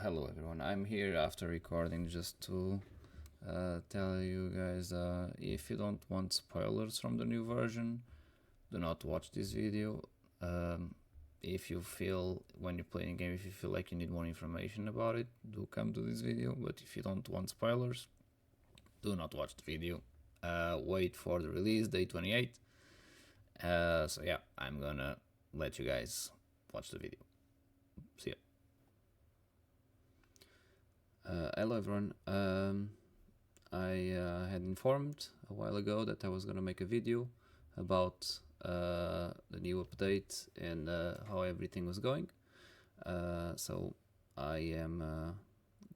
Hello everyone, I'm here after recording just to tell you guys if you don't want spoilers from the new version, do not watch this video. If you feel, when you're playing a game, if you feel like you need more information about it, do come to this video, but if you don't want spoilers, do not watch the video. Wait for the release, day 28. So yeah, I'm gonna let you guys watch the video. See ya. Hello everyone, I had informed a while ago that I was gonna make a video about the new update and how everything was going. So I am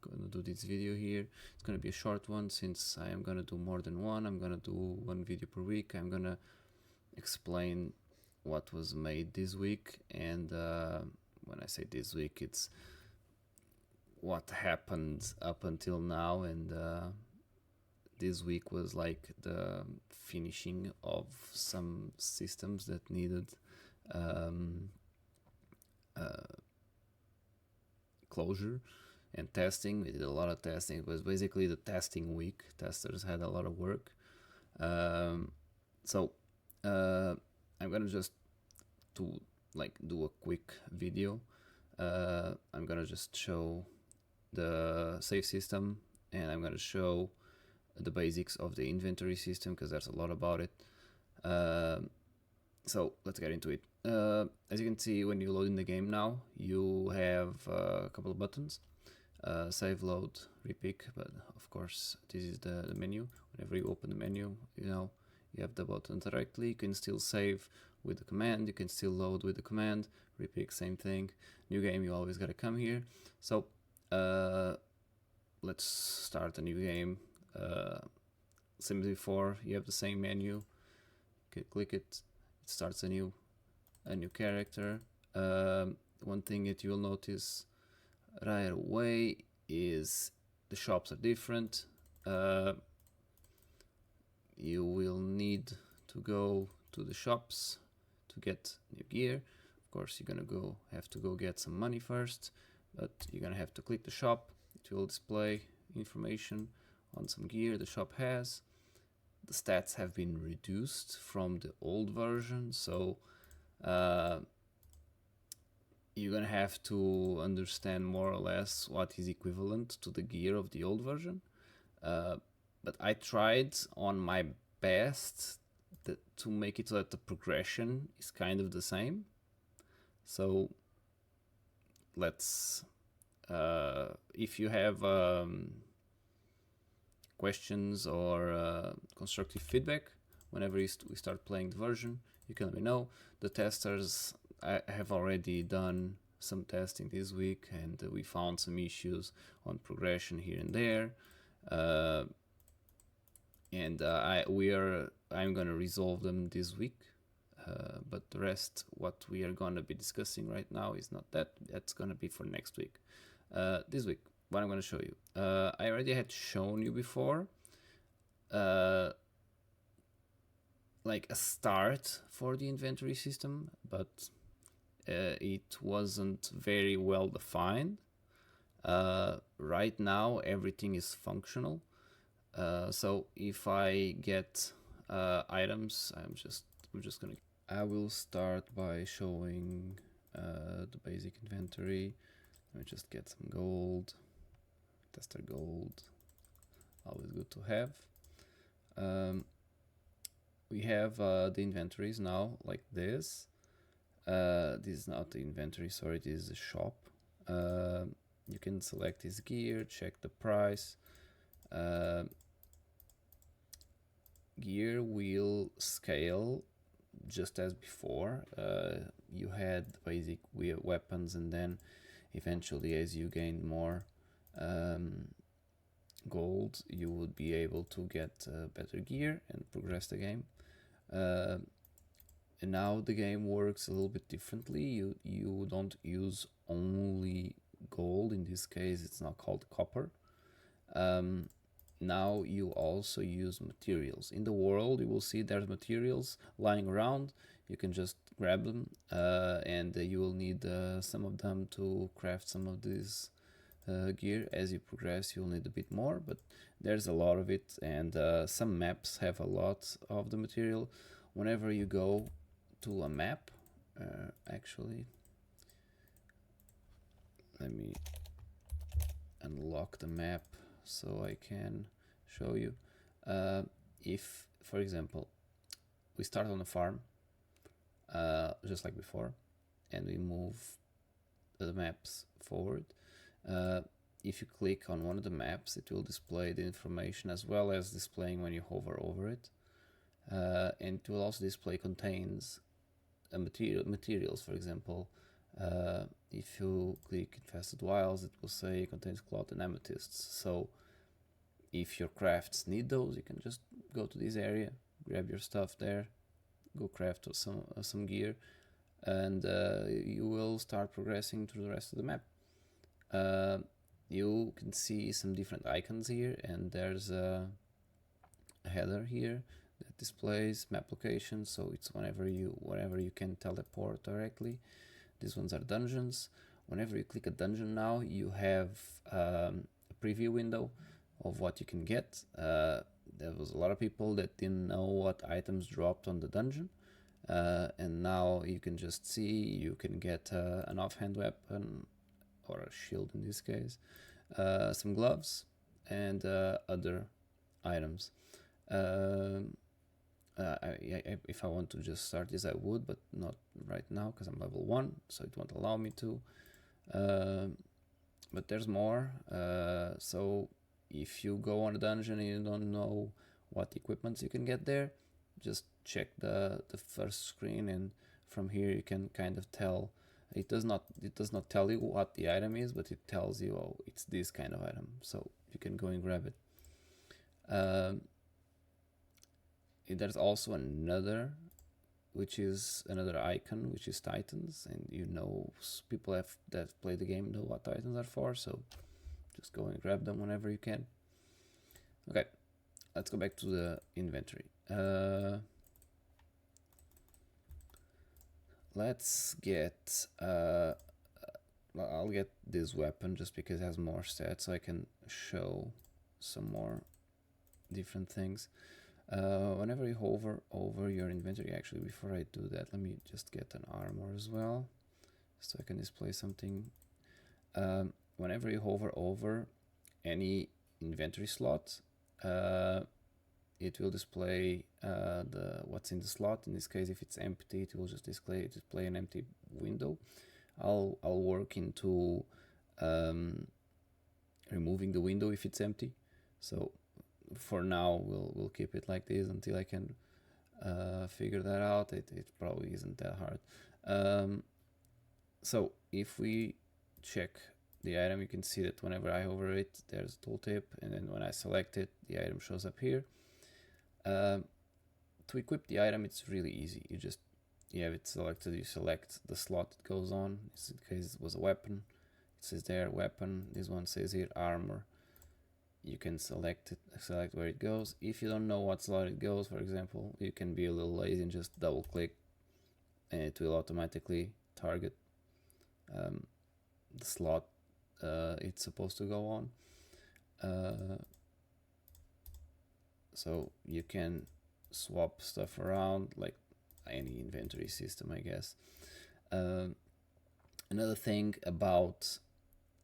gonna do this video here. It's gonna be a short one since I am gonna do more than one. I'm gonna do one video per week. I'm gonna explain what was made this week, and when I say this week, it's what happened up until now, and this week was like the finishing of some systems that needed closure and testing. We did a lot of testing. It was basically the testing week. Testers had a lot of work. So I'm gonna just do a quick video. I'm gonna just show the save system, and I'm going to show the basics of the inventory system because there's a lot about it. So let's get into it. As you can see, when you load in the game now, you have a couple of buttons: save, load, repick. But of course, this is the menu. Whenever you open the menu, you have the button directly. You can still save with the command, you can still load with the command, repick, same thing. New game, you always gotta come here. So let's start a new game. Same as before, you have the same menu. You can click it, it starts a new character. One thing that you'll notice right away is the shops are different. You will need to go to the shops to get new gear. Of course, you're gonna have to go get some money first, but you're gonna have to click the shop. It will display information on some gear the shop has. The stats have been reduced from the old version, so you're gonna have to understand more or less what is equivalent to the gear of the old version. But I tried on my best to make it so that the progression is kind of the same. So let's if you have questions or constructive feedback whenever we start playing the version, you can let me know. The testers, I have already done some testing this week, and we found some issues on progression here and there, and I'm gonna resolve them this week. But the rest, what we are gonna be discussing right now, is not that. That's gonna be for next week. This week, what I'm gonna show you, I already had shown you before, like a start for the inventory system, but it wasn't very well defined. Right now, everything is functional. So if I get items, I'm just gonna. I will start by showing the basic inventory. Let me just get some gold. Tester gold, always good to have. We have the inventories now like this. This is not the inventory, sorry, this is the shop. You can select this gear, check the price. Gear will scale just as before. You had basic weapons, and then eventually, as you gain more gold, you would be able to get better gear and progress the game. And now the game works a little bit differently. You don't use only gold. In this case, it's not called copper. Now you also use materials. In the world, you will see there's materials lying around. You can just grab them, and you will need some of them to craft some of these gear. As you progress, you'll need a bit more, but there's a lot of it, and some maps have a lot of the material. Whenever you go to a map, actually, let me unlock the map so I can show you. If, for example, we start on a farm, just like before, and we move the maps forward, if you click on one of the maps, it will display the information as well as displaying when you hover over it, and it will also display contains materials. For example, if you click infested wilds, it will say contains cloth and amethysts. So if your crafts need those, you can just go to this area, grab your stuff there, go craft some gear, and you will start progressing through the rest of the map. You can see some different icons here, and there's a header here that displays map location, so it's whenever you can teleport directly. These ones are dungeons. Whenever you click a dungeon now, you have a preview window of what you can get. There was a lot of people that didn't know what items dropped on the dungeon, and now you can just see you can get an offhand weapon, or a shield in this case, some gloves, and other items. If I want to just start this, I would, but not right now because I'm level 1, so it won't allow me to. But there's more. So if you go on a dungeon and you don't know what equipments you can get there, just check the first screen, and from here you can kind of tell. It does not tell you what the item is, but it tells you, oh, it's this kind of item, so you can go and grab it. There's also another icon, which is Titans, and people that play the game know what Titans are for, so just go and grab them whenever you can. Okay, let's go back to the inventory. Let's get I'll get this weapon just because it has more stats, so I can show some more different things. Whenever you hover over your inventory, actually, before I do that, let me just get an armor as well, so I can display something. Whenever you hover over any inventory slot, it will display what's in the slot. In this case, if it's empty, it will just display an empty window. I'll work into removing the window if it's empty. So for now, we'll keep it like this until I can figure that out. It probably isn't that hard. So if we check the item, you can see that whenever I hover it, there's a tooltip, and then when I select it, the item shows up here. To equip the item, it's really easy. You have it selected, you select the slot it goes on. In case it was a weapon, it says there weapon. This one says here armor. You can select where it goes. If you don't know what slot it goes, for example, you can be a little lazy and just double click, and it will automatically target the slot it's supposed to go on. So you can swap stuff around like any inventory system, I guess. Another thing about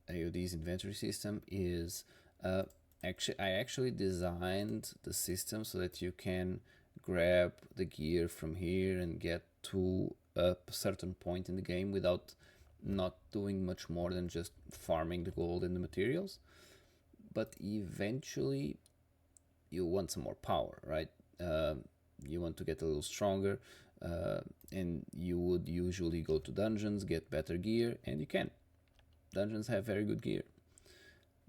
Aod's inventory system is I actually designed the system so that you can grab the gear from here and get to a certain point in the game without not doing much more than just farming the gold and the materials. But eventually you want some more power, right? You want to get a little stronger, and you would usually go to dungeons, get better gear, and you can. Dungeons have very good gear.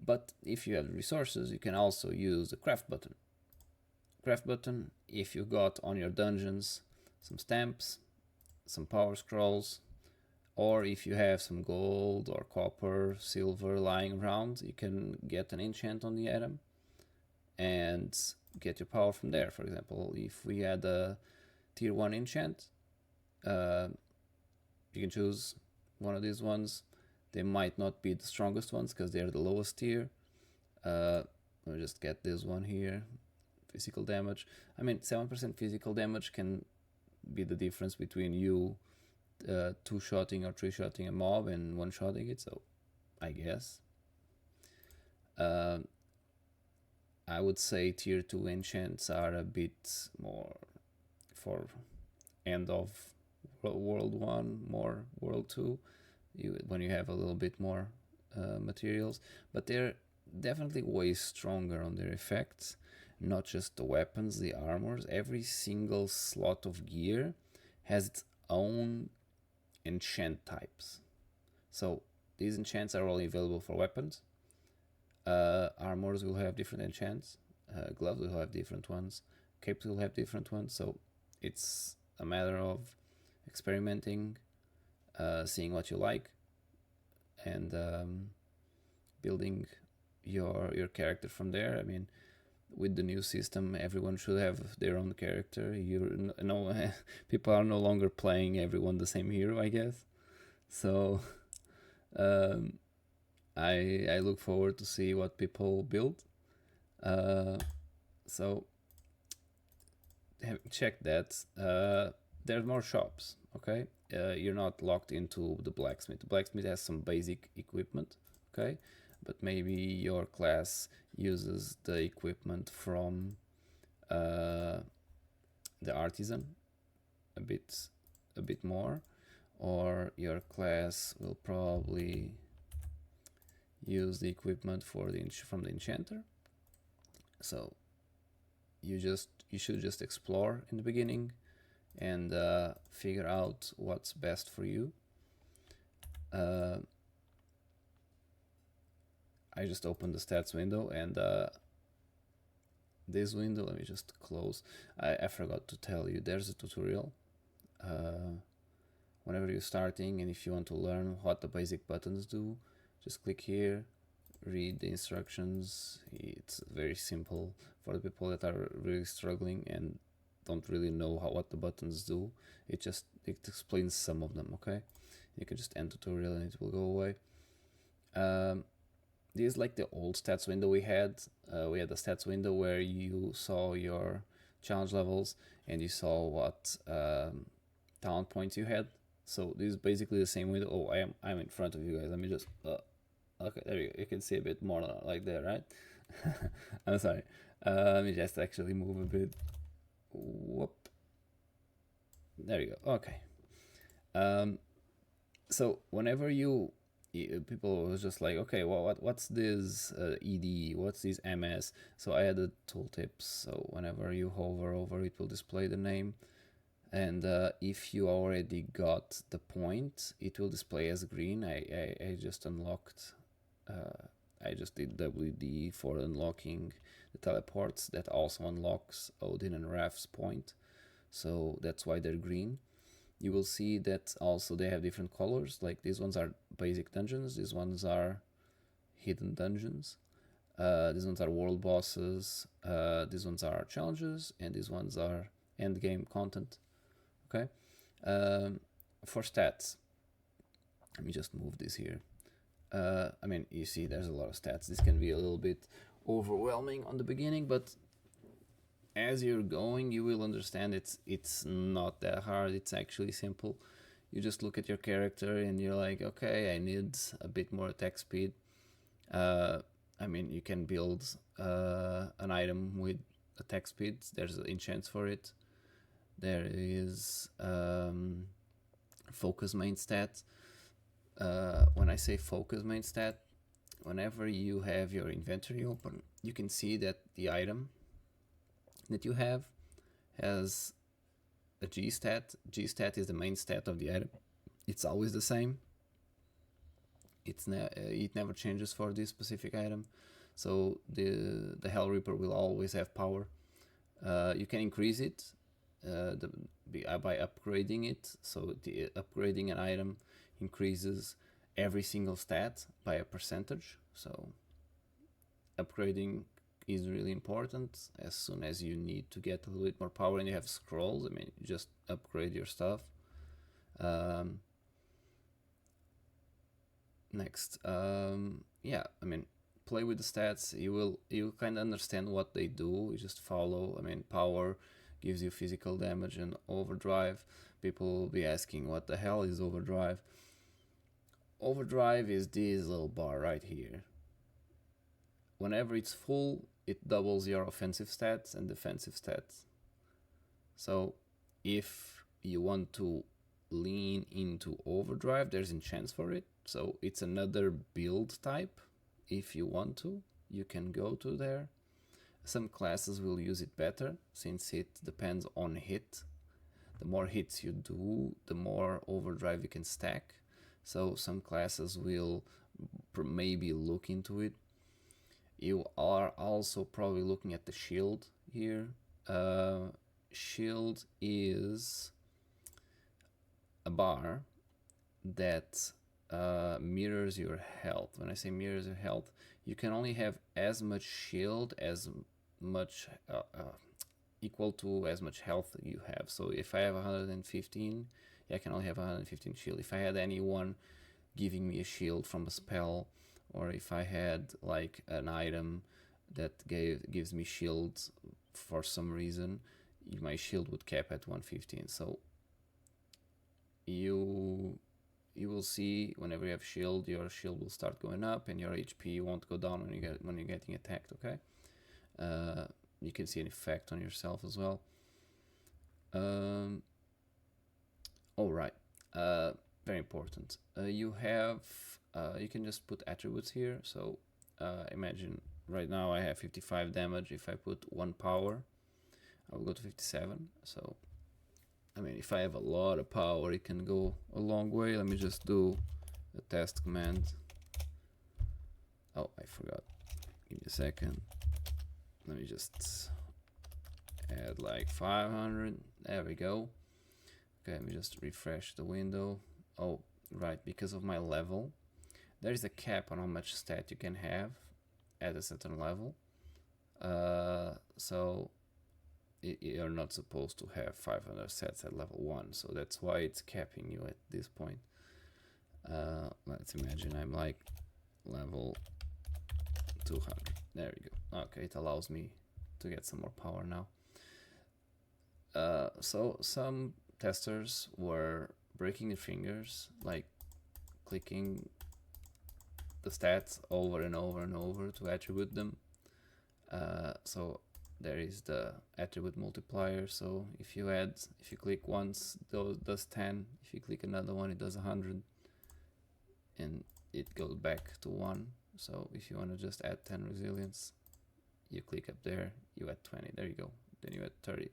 But if you have the resources, you can also use the craft button. Craft button, if you got on your dungeons some stamps, some power scrolls, or if you have some gold or copper, silver lying around, you can get an enchant on the item and get your power from there. For example, if we had a tier 1 enchant, you can choose one of these ones, They might not be the strongest ones because they're the lowest tier. Let me just get this one here. Physical damage. I mean, 7% physical damage can be the difference between you two-shotting or three-shotting a mob and one-shotting it, so I guess. I would say tier 2 enchants are a bit more for end of World 1, more World 2, when you have a little bit more materials, but they're definitely way stronger on their effects. Not just the weapons, the armors. Every single slot of gear has its own enchant types. So these enchants are only available for weapons. Armors will have different enchants. Gloves will have different ones. Capes will have different ones. So it's a matter of experimenting, seeing what you like, and building your character from there. I mean, with the new system, everyone should have their own character. You know, people are no longer playing everyone the same hero, I guess. So I look forward to see what people build. So check that. There are more shops. Okay, you're not locked into the blacksmith. The blacksmith has some basic equipment. Okay, but maybe your class uses the equipment from the artisan a bit more, or your class will probably use the equipment for from the enchanter. So you should just explore in the beginning and figure out what's best for you. I just opened the stats window, and this window, let me just close. I forgot to tell you, there's a tutorial. Whenever you're starting and if you want to learn what the basic buttons do, just click here, read the instructions. It's very simple for the people that are really struggling and don't really know what the buttons do. It explains some of them. Okay, you can just end tutorial and it will go away. This is like the old stats window we had. We had a stats window where you saw your challenge levels and you saw what talent points you had. So this is basically the same window. Oh, I'm in front of you guys. Let me just okay, there you go. You can see a bit more like that, right? I'm sorry. Let me just actually move a bit. Whoop. There you go. Okay. So whenever people was just like, okay, well, what's this ED? What's this MS? So I added tooltips. So whenever you hover over, it will display the name. And if you already got the point, it will display as green. I just unlocked. I just did WD for unlocking the teleports. That also unlocks Odin and Raf's point. So that's why they're green. You will see that also they have different colors. Like these ones are basic dungeons. These ones are hidden dungeons. These ones are world bosses. These ones are challenges, and these ones are end game content. Okay. For stats, let me just move this here. I mean, you see, there's a lot of stats. This can be a little bit overwhelming on the beginning, but as you're going, you will understand it's not that hard. It's actually simple. You just look at your character and you're like, okay, I need a bit more attack speed. I mean, you can build an item with attack speed. There's enchants for it. There is focus main stat. When I say focus main stat, whenever you have your inventory open, you can see that the item that you have has a G stat. G stat is the main stat of the item. It's always the same. It never changes for this specific item. So the Hell Reaper will always have power. You can increase it by upgrading it. So upgrading an item increases every single stat by a percentage. So upgrading is really important. As soon as you need to get a little bit more power and you have scrolls, I mean, just upgrade your stuff. Next, yeah, I mean, play with the stats. You kind of understand what they do. You just follow. I mean, power gives you physical damage, and overdrive. People will be asking, what the hell is overdrive? Overdrive is this little bar right here. Whenever it's full, it doubles your offensive stats and defensive stats. So if you want to lean into overdrive, there's enchants for it. So it's another build type. If you want to, you can go to there. Some classes will use it better since it depends on hit. The more hits you do, the more overdrive you can stack. So some classes will maybe look into it. You are also probably looking at the shield here. Shield is a bar that mirrors your health. When I say mirrors your health, you can only have as much shield as much equal to as much health you have. So if I have 115, yeah, I can only have 115 shield. If I had anyone giving me a shield from a spell, or if I had like an item that gives me shields for some reason, my shield would cap at 115. So you will see whenever you have shield, your shield will start going up and your HP won't go down when you're getting attacked. Okay, you can see an effect on yourself as well. All right, very important. You can just put attributes here. So imagine right now I have 55 damage. If I put 1 power, I will go to 57. So I mean, if I have a lot of power, it can go a long way. Let me just do a test command. Oh, I forgot. Give me a second. Let me just add like 500. There we go. Okay, let me just refresh the window. Oh, right, because of my level, there is a cap on how much stat you can have at a certain level. So you're not supposed to have 500 stats at level 1, so that's why it's capping you at this point. Let's imagine I'm like level 200. There we go. Okay, it allows me to get some more power now. So some testers were breaking their fingers, like clicking the stats over and over and over to attribute them. So there is the attribute multiplier. So if you click once, it does 10. If you click another one, it does 100, and it goes back to 1. So if you want to just add 10 resilience, you click up there, you add 20. There you go. Then you add 30.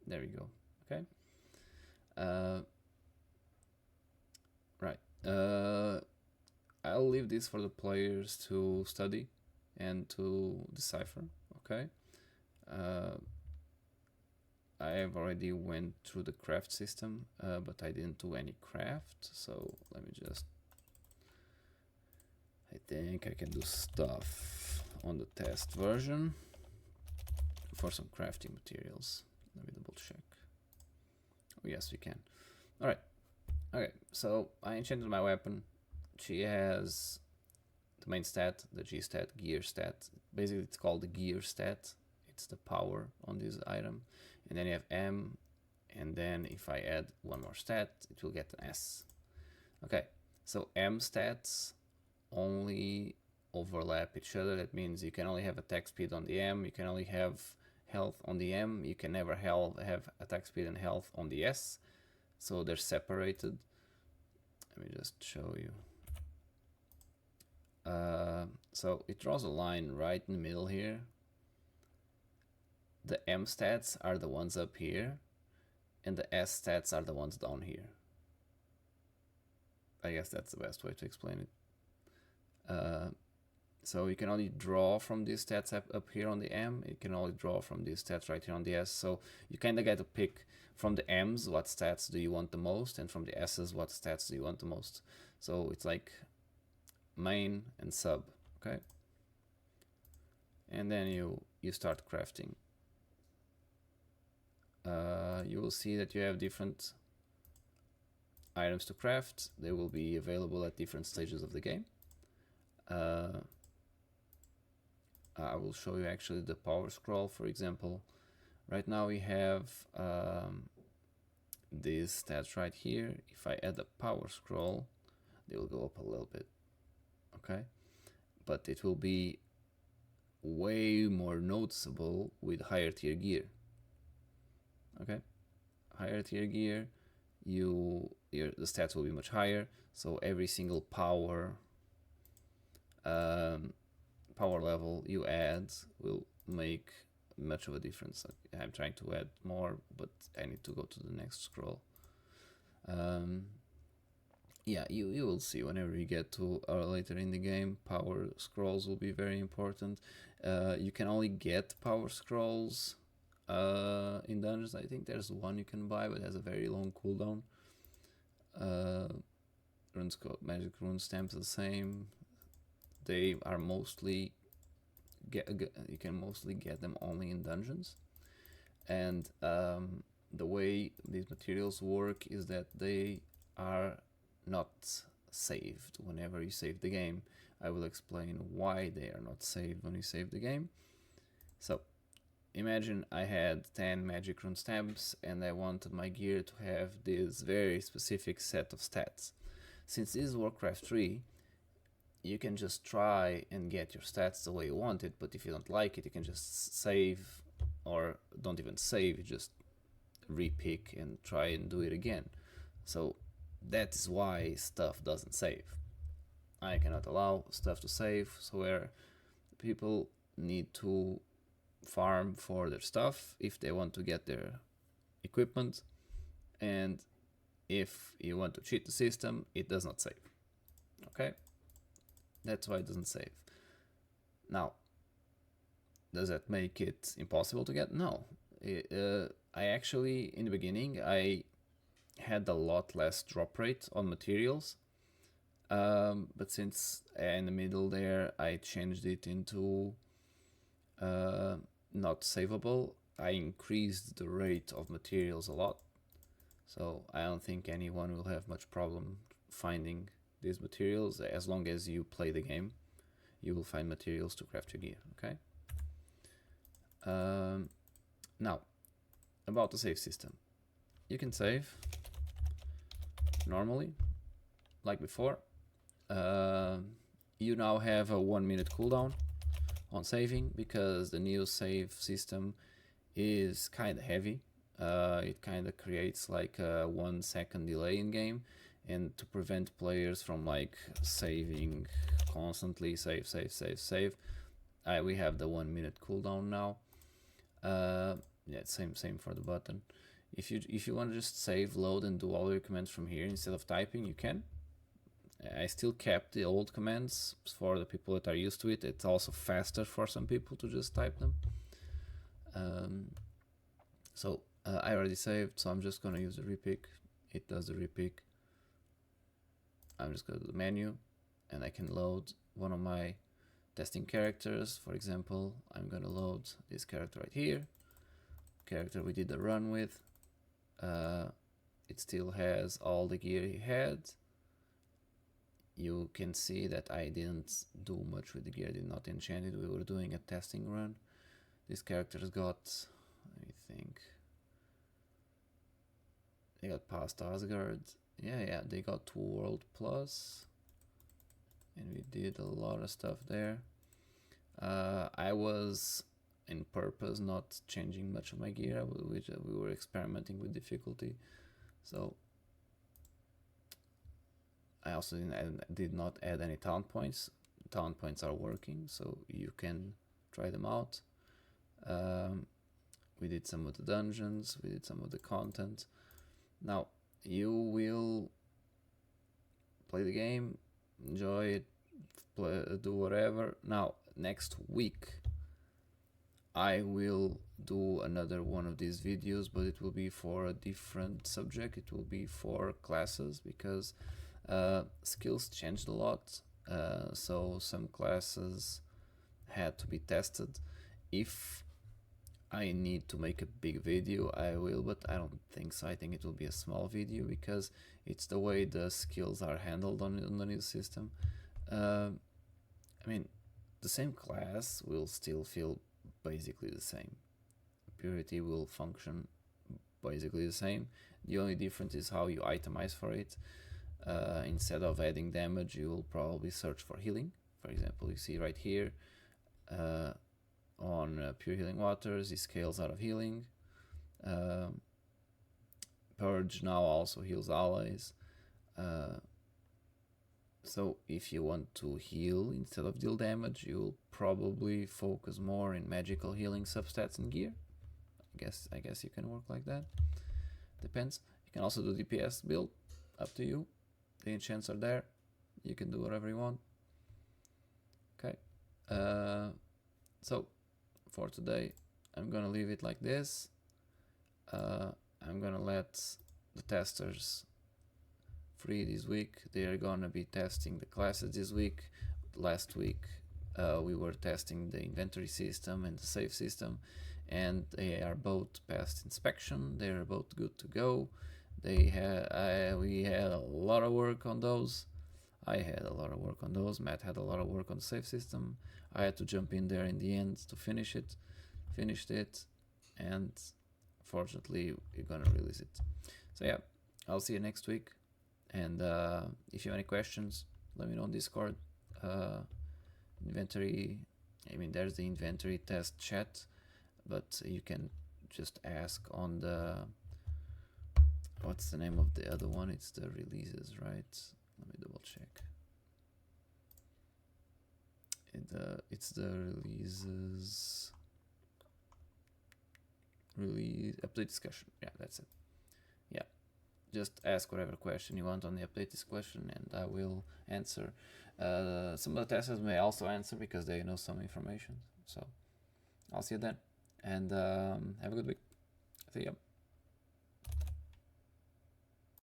There you go. Okay. Right. I'll leave this for the players to study and to decipher. Okay. I have already went through the craft system, but I didn't do any craft. So let me just. I think I can do stuff on the test version for some crafting materials. Let me double check. Oh, yes, we can. All right. Okay, so I enchanted my weapon. She has the main stat, the G stat, gear stat. Basically, it's called the gear stat. It's the power on this item. And then you have M, and then if I add one more stat, it will get an S. Okay, so M stats only overlap each other. That means you can only have attack speed on the M, you can only have health on the M, you can never have attack speed and health on the S. So they're separated. Let me just show you. So it draws a line right in the middle here. The M stats are the ones up here, and the S stats are the ones down here. I guess that's the best way to explain it. So you can only draw from these stats up here on the M. You can only draw from these stats right here on the S. So you kind of get to pick from the M's what stats do you want the most, and from the S's what stats do you want the most. So it's like main and sub, okay? And then you start crafting. You will see that you have different items to craft. They will be available at different stages of the game. uh, I will show you actually the power scroll. For example, right now we have these stats right here. If I add a power scroll, they will go up a little bit, okay? But it will be way more noticeable with higher tier gear, okay? Higher tier gear, the stats will be much higher, so every single power level you add will make much of a difference. I'm trying to add more, but I need to go to the next scroll. Yeah, you will see whenever you get to later in the game, power scrolls will be very important. You can only get power scrolls in dungeons. I think there's one you can buy, but it has a very long cooldown. Magic rune stamps the same. They are mostly you can mostly get them only in dungeons, and the way these materials work is that they are not saved whenever you save the game. I will explain why they are not saved when you save the game. So imagine I had 10 magic rune stamps and I wanted my gear to have this very specific set of stats. Since this is Warcraft 3, you can just try and get your stats the way you want it, but if you don't like it, you can just save, or don't even save, you just repick and try and do it again. So that is why stuff doesn't save. I cannot allow stuff to save, so where people need to farm for their stuff if they want to get their equipment, and if you want to cheat the system, it does not save. Okay? That's why it doesn't save. Now, does that make it impossible to get? No. I actually, in the beginning, I had a lot less drop rate on materials, but since in the middle there I changed it into not savable, I increased the rate of materials a lot, so I don't think anyone will have much problem finding these materials. As long as you play the game, you will find materials to craft your gear, okay? Now, about the save system. You can save normally, like before. You now have a 1 minute cooldown on saving because the new save system is kind of heavy. It kind of creates like a 1 second delay in game, and to prevent players from like saving constantly, save, we have the 1 minute cooldown now. Yeah, same for the button. If you want to just save, load, and do all your commands from here instead of typing, you can. I still kept the old commands for the people that are used to it. It's also faster for some people to just type them. I already saved, so I'm just gonna use the repick. It does the repick. I'm just gonna do the menu, and I can load one of my testing characters. For example, I'm gonna load this character right here. Character we did the run with. It still has all the gear he had. You can see that I didn't do much with the gear, I did not enchant it. We were doing a testing run. This character's got, let me think, they got past Asgard. Yeah, they got 2 World Plus, and we did a lot of stuff there. I was in purpose not changing much of my gear, which we were experimenting with difficulty. So I also did not add any talent points. Talent points are working, so you can try them out. We did some of the dungeons, we did some of the content. Now you will play the game, enjoy it, do whatever. Now next week I will do another one of these videos, but it will be for a different subject. It will be for classes, because skills changed a lot, so some classes had to be tested. If I need to make a big video, I will, but I don't think so. I think it will be a small video because it's the way the skills are handled on the new system. I mean, the same class will still feel basically the same. Purity will function basically the same. The only difference is how you itemize for it. Instead of adding damage, you will probably search for healing. For example, you see right here on Pure Healing Waters, it scales out of healing. Purge now also heals allies. So if you want to heal instead of deal damage, you'll probably focus more in magical healing substats and gear. I guess you can work like that. Depends. You can also do DPS build, up to you. The enchants are there. You can do whatever you want. Okay. So for today, I'm gonna leave it like this. I'm gonna let the testers free this week. They are gonna be testing the classes this week. Last week we were testing the inventory system and the save system, and they are both passed inspection. They are both good to go. We had a lot of work on those. I had a lot of work on those. Matt had a lot of work on the save system. I had to jump in there in the end to finish it. Finished it, and fortunately we're gonna release it. So yeah, I'll see you next week. And if you have any questions, let me know on Discord. Inventory, I mean, there's the inventory test chat, but you can just ask on the, what's the name of the other one? It's the releases, right? Let me double check. It's the releases, release update discussion. Yeah, that's it. Yeah, just ask whatever question you want on the update discussion, and I will answer. Some of the testers may also answer because they know some information. So I'll see you then, and have a good week. See ya.